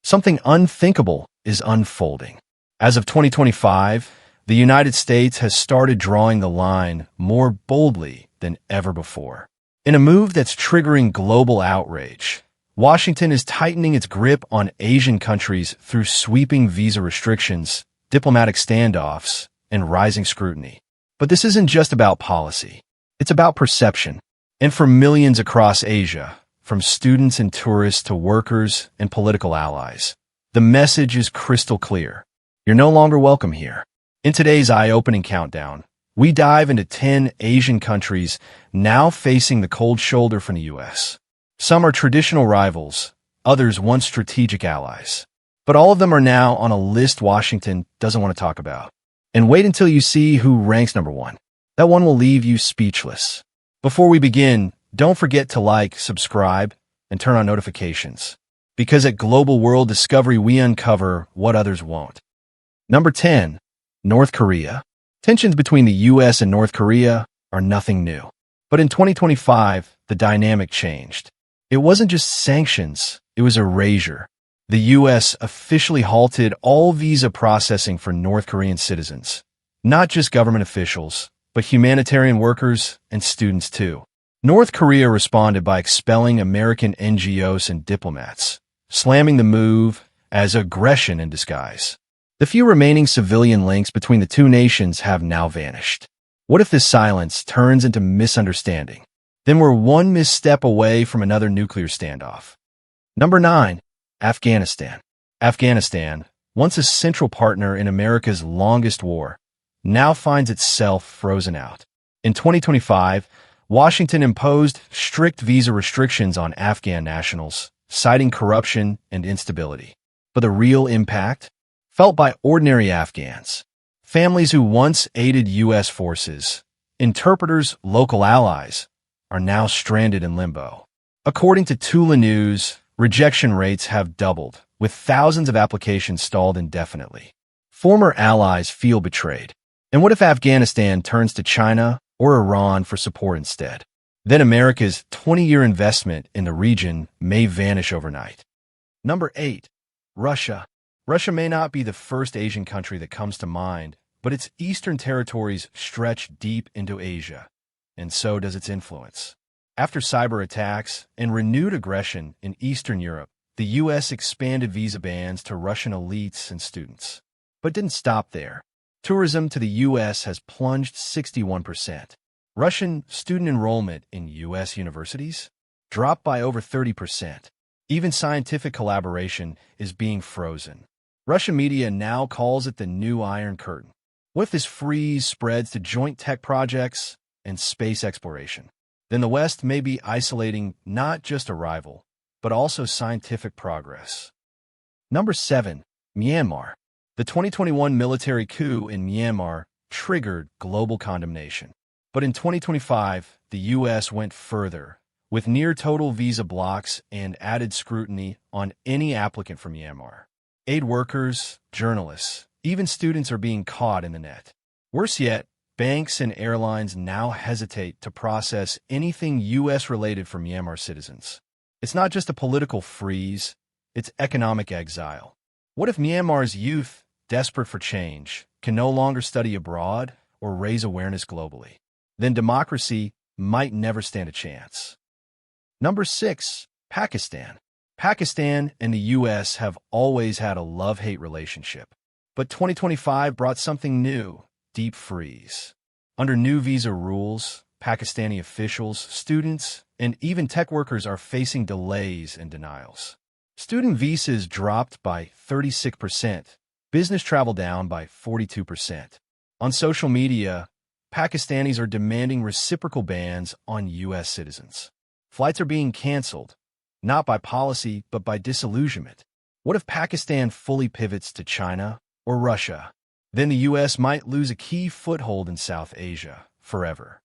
Something unthinkable is unfolding. As of 2025, the United States has started drawing the line more boldly than ever before. In a move that's triggering global outrage, Washington is tightening its grip on Asian countries through sweeping visa restrictions, diplomatic standoffs, and rising scrutiny. But this isn't just about policy. It's about perception. And for millions across Asia, from students and tourists to workers and political allies, the message is crystal clear. You're no longer welcome here. In today's eye-opening countdown, we dive into 10 Asian countries now facing the cold shoulder from the U.S. Some are traditional rivals, others once strategic allies. But all of them are now on a list Washington doesn't want to talk about. And wait until you see who ranks number one. That one will leave you speechless. Before we begin, don't forget to like, subscribe, and turn on notifications. Because at Global World Discovery, we uncover what others won't. Number 10. North Korea. Tensions between the U.S. and North Korea are nothing new. But in 2025, the dynamic changed. It wasn't just sanctions, it was erasure. The U.S. officially halted all visa processing for North Korean citizens. Not just government officials, but humanitarian workers and students too. North Korea responded by expelling American NGOs and diplomats, slamming the move as aggression in disguise. The few remaining civilian links between the two nations have now vanished. What if this silence turns into misunderstanding? Then we're one misstep away from another nuclear standoff. Number 9. Afghanistan. Afghanistan, once a central partner in America's longest war, now finds itself frozen out. In 2025, Washington imposed strict visa restrictions on Afghan nationals, citing corruption and instability. But the real impact? Felt by ordinary Afghans, families who once aided U.S. forces, interpreters, local allies, are now stranded in limbo. According to Tula News, rejection rates have doubled, with thousands of applications stalled indefinitely. Former allies feel betrayed. And what if Afghanistan turns to China or Iran for support instead? Then America's 20-year investment in the region may vanish overnight. Number 8. Russia. Russia may not be the first Asian country that comes to mind, but its eastern territories stretch deep into Asia, and so does its influence. After cyber attacks and renewed aggression in Eastern Europe, the U.S. expanded visa bans to Russian elites and students. But didn't stop there. Tourism to the U.S. has plunged 61%. Russian student enrollment in U.S. universities dropped by over 30%. Even scientific collaboration is being frozen. Russian media now calls it the new Iron Curtain. What if this freeze spreads to joint tech projects and space exploration? Then the West may be isolating not just a rival, but also scientific progress. Number 7. Myanmar. The 2021 military coup in Myanmar triggered global condemnation. But in 2025, the U.S. went further, with near-total visa blocks and added scrutiny on any applicant from Myanmar. Aid workers, journalists, even students are being caught in the net. Worse yet, banks and airlines now hesitate to process anything U.S.-related for Myanmar citizens. It's not just a political freeze, it's economic exile. What if Myanmar's youth, desperate for change, can no longer study abroad or raise awareness globally? Then democracy might never stand a chance. Number 6. Pakistan. Pakistan and the U.S. have always had a love-hate relationship. But 2025 brought something new, deep freeze. Under new visa rules, Pakistani officials, students, and even tech workers are facing delays and denials. Student visas dropped by 36%, business travel down by 42%. On social media, Pakistanis are demanding reciprocal bans on U.S. citizens. Flights are being canceled, not by policy, but by disillusionment. What if Pakistan fully pivots to China or Russia? Then the U.S. might lose a key foothold in South Asia forever.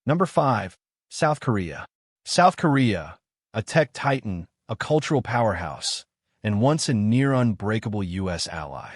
Number 5. South Korea. South Korea, a tech titan, a cultural powerhouse, and once a near-unbreakable U.S. ally.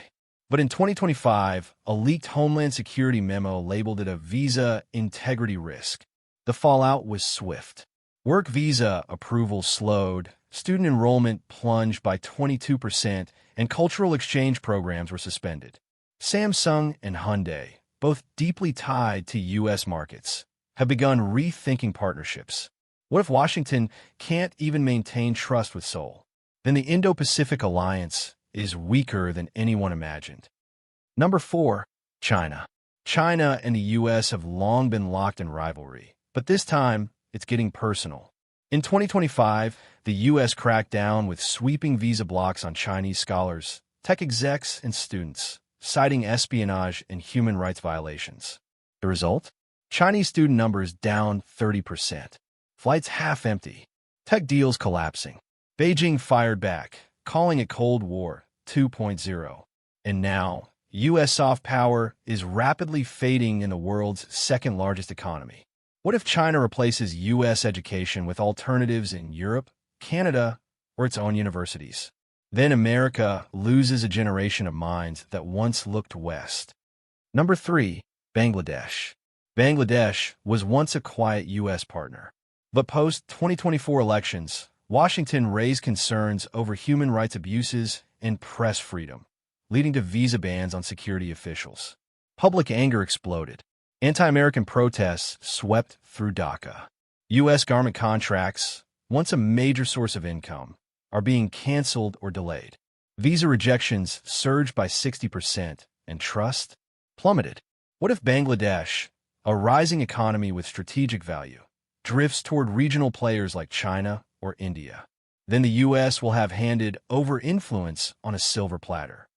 But in 2025, a leaked Homeland Security memo labeled it a visa integrity risk. The fallout was swift. Work visa approval slowed, student enrollment plunged by 22%, and cultural exchange programs were suspended. Samsung and Hyundai, both deeply tied to U.S. markets, have begun rethinking partnerships. What if Washington can't even maintain trust with Seoul? Then the Indo-Pacific alliance is weaker than anyone imagined. Number 4. China. China and the U.S. have long been locked in rivalry, but this time it's getting personal. In 2025, the U.S. cracked down with sweeping visa blocks on Chinese scholars, tech execs, and students, citing espionage and human rights violations. The result? Chinese student numbers down 30%. Flights half empty. Tech deals collapsing. Beijing fired back, calling it Cold War 2.0. And now, U.S. soft power is rapidly fading in the world's second-largest economy. What if China replaces U.S. education with alternatives in Europe, Canada, or its own universities? Then America loses a generation of minds that once looked west. Number 3. Bangladesh. Bangladesh was once a quiet U.S. partner. But post-2024 elections, Washington raised concerns over human rights abuses and press freedom, leading to visa bans on security officials. Public anger exploded. Anti-American protests swept through Dhaka. U.S. garment contracts, once a major source of income, are being canceled or delayed. Visa rejections surged by 60%, and trust plummeted. What if Bangladesh, a rising economy with strategic value, drifts toward regional players like China or India? Then the U.S. will have handed over influence on a silver platter.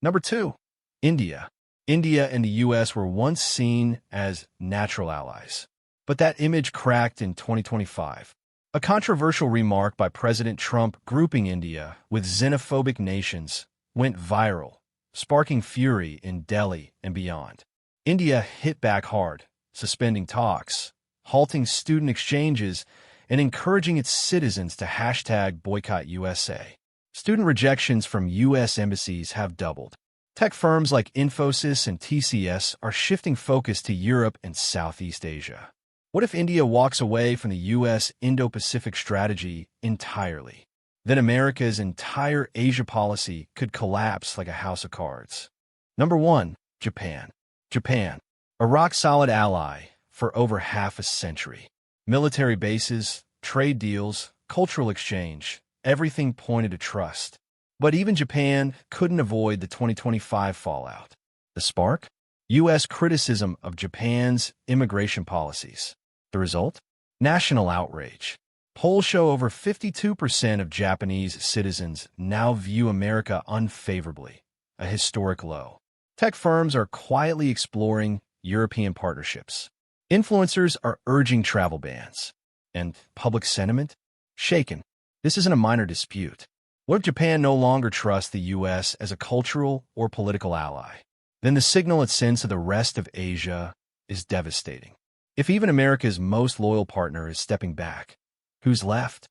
Number 2. India. India and the U.S. were once seen as natural allies, but that image cracked in 2025. A controversial remark by President Trump grouping India with xenophobic nations went viral, sparking fury in Delhi and beyond. India hit back hard, suspending talks, halting student exchanges, and encouraging its citizens to hashtag boycott USA. Student rejections from U.S. embassies have doubled. Tech firms like Infosys and TCS are shifting focus to Europe and Southeast Asia. What if India walks away from the U.S. Indo-Pacific strategy entirely? Then America's entire Asia policy could collapse like a house of cards. Number 1. Japan. Japan, a rock-solid ally for over half a century. Military bases, trade deals, cultural exchange, everything pointed to trust. But even Japan couldn't avoid the 2025 fallout. The spark? U.S. criticism of Japan's immigration policies. The result? National outrage. Polls show over 52% of Japanese citizens now view America unfavorably, a historic low. Tech firms are quietly exploring European partnerships. Influencers are urging travel bans. And public sentiment? Shaken. This isn't a minor dispute. What if Japan no longer trusts the U.S. as a cultural or political ally? Then the signal it sends to the rest of Asia is devastating. If even America's most loyal partner is stepping back, who's left?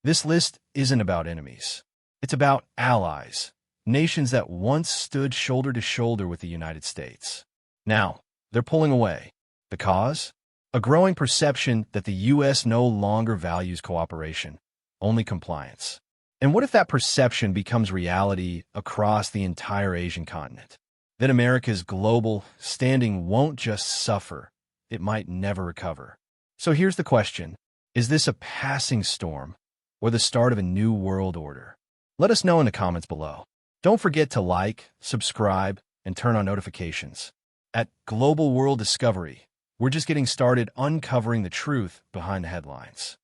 This list isn't about enemies. It's about allies, nations that once stood shoulder to shoulder with the United States. Now, they're pulling away. The cause? A growing perception that the U.S. no longer values cooperation, only compliance. And what if that perception becomes reality across the entire Asian continent? Then America's global standing won't just suffer, it might never recover. So here's the question. Is this a passing storm or the start of a new world order? Let us know in the comments below. Don't forget to like, subscribe, and turn on notifications. At Global World Discovery, we're just getting started uncovering the truth behind the headlines.